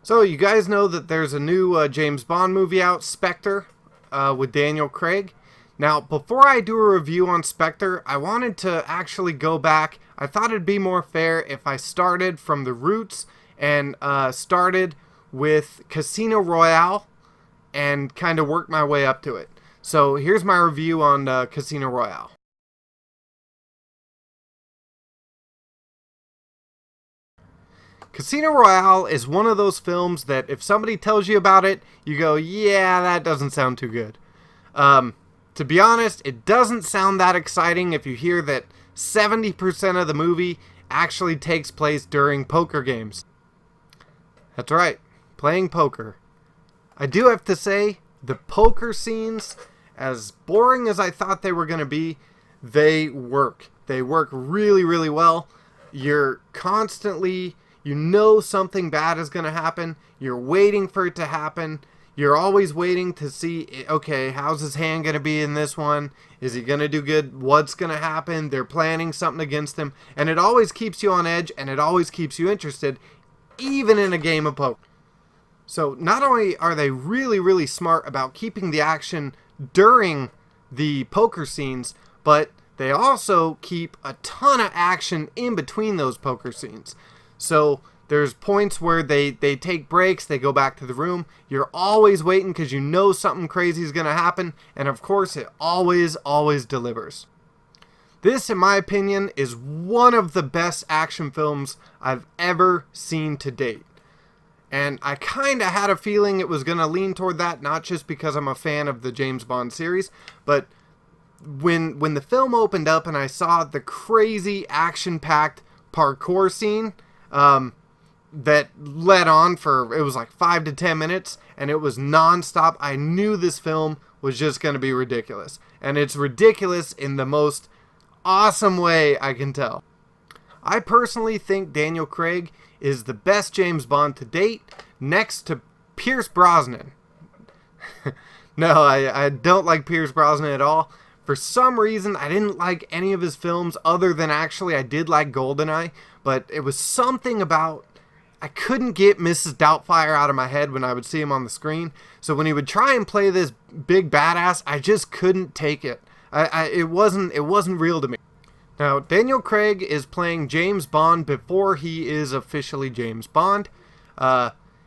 So you guys know that there's a new James Bond movie out, Spectre, with Daniel Craig. Now, before I do a review on Spectre, I wanted to actually go back. I thought it'd be more fair if I started from the roots and started with Casino Royale and kind of worked my way up to it. So here's my review on Casino Royale. Casino Royale is one of those films that if somebody tells you about it, you go, yeah, that doesn't sound too good. To be honest, it doesn't sound that exciting if you hear that 70% of the movie actually takes place during poker games. That's right, playing poker. I do have to say, the poker scenes, as boring as I thought they were going to be, they work. They work really, really well. You're constantly... You know something bad is going to happen. You're waiting for it to happen. You're always waiting to see, okay, how's his hand going to be in this one? Is he going to do good? What's going to happen? They're planning something against him. And it always keeps you on edge, and it always keeps you interested, even in a game of poker. So not only are they really, really smart about keeping the action during the poker scenes, but they also keep a ton of action in between those poker scenes. So there's points where they take breaks, they go back to the room. You're always waiting because you know something crazy is going to happen. And of course, it always delivers. This, in my opinion, is one of the best action films I've ever seen to date. And I kind of had a feeling it was going to lean toward that, not just because I'm a fan of the James Bond series, but when the film opened up and I saw the crazy action-packed parkour scene, that led on for, it was like 5 to 10 minutes, and it was non-stop. I knew this film was just going to be ridiculous. And it's ridiculous in the most awesome way I can tell. I personally think Daniel Craig is the best James Bond to date, next to Pierce Brosnan. No, I don't like Pierce Brosnan at all. For some reason, I didn't like any of his films other than actually I did like GoldenEye, but it was something about, I couldn't get Mrs. Doubtfire out of my head when I would see him on the screen. So when he would try and play this big badass, I just couldn't take it. It wasn't real to me. Now, Daniel Craig is playing James Bond before he is officially James Bond.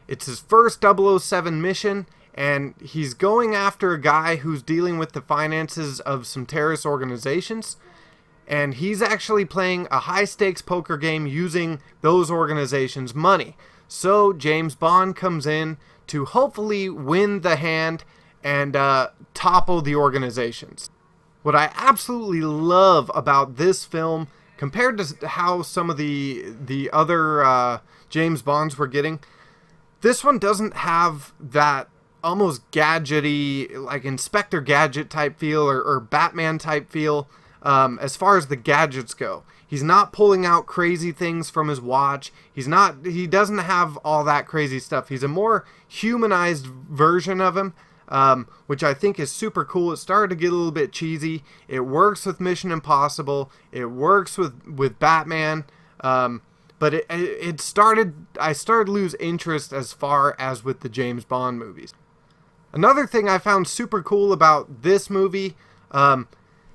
It's his first 007 mission, and he's going after a guy who's dealing with the finances of some terrorist organizations. And he's actually playing a high-stakes poker game using those organizations' money. So James Bond comes in to hopefully win the hand and topple the organizations. What I absolutely love about this film, compared to how some of the other James Bonds were getting, this one doesn't have that almost gadgety, like Inspector Gadget type feel or Batman type feel. As far as the gadgets go, he's not pulling out crazy things from his watch. He doesn't have all that crazy stuff. He's a more humanized version of him, which I think is super cool. It started to get a little bit cheesy. It works with Mission Impossible. It works with Batman. But I started to lose interest as far as with the James Bond movies. Another thing I found super cool about this movie,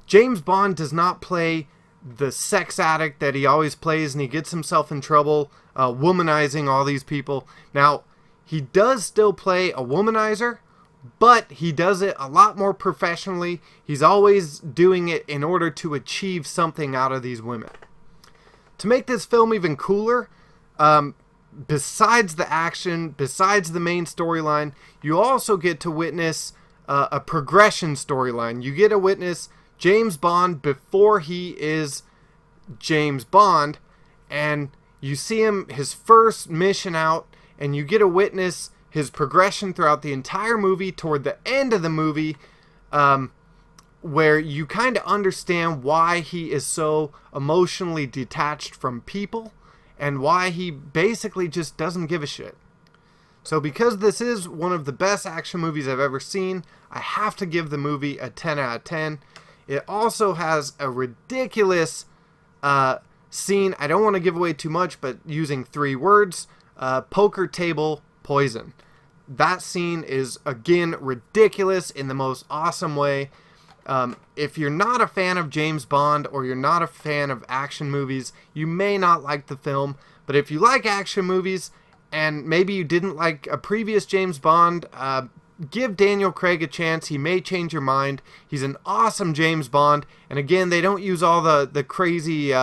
James Bond does not play the sex addict that he always plays, and he gets himself in trouble womanizing all these people. Now, he does still play a womanizer, but he does it a lot more professionally. He's always doing it in order to achieve something out of these women. To make this film even cooler, besides the action, besides the main storyline, you also get to witness a progression storyline. You get to witness James Bond before he is James Bond, and you see him, his first mission out, and you get to witness his progression throughout the entire movie toward the end of the movie, where you kind of understand why he is so emotionally detached from people and why he basically just doesn't give a shit. So because this is one of the best action movies I've ever seen, I have to give the movie a 10 out of 10. It also has a ridiculous scene. I don't want to give away too much, but using 3 words, poker table poison. That scene is, again, ridiculous in the most awesome way. If you're not a fan of James Bond or you're not a fan of action movies, you may not like the film. But if you like action movies and maybe you didn't like a previous James Bond, give Daniel Craig a chance. He may change your mind. He's an awesome James Bond. And again, they don't use all the crazy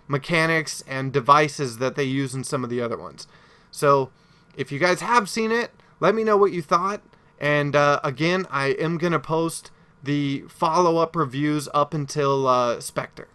mechanics and devices that they use in some of the other ones. So if you guys have seen it, let me know what you thought. And again, I am going to post the follow-up reviews up until Spectre.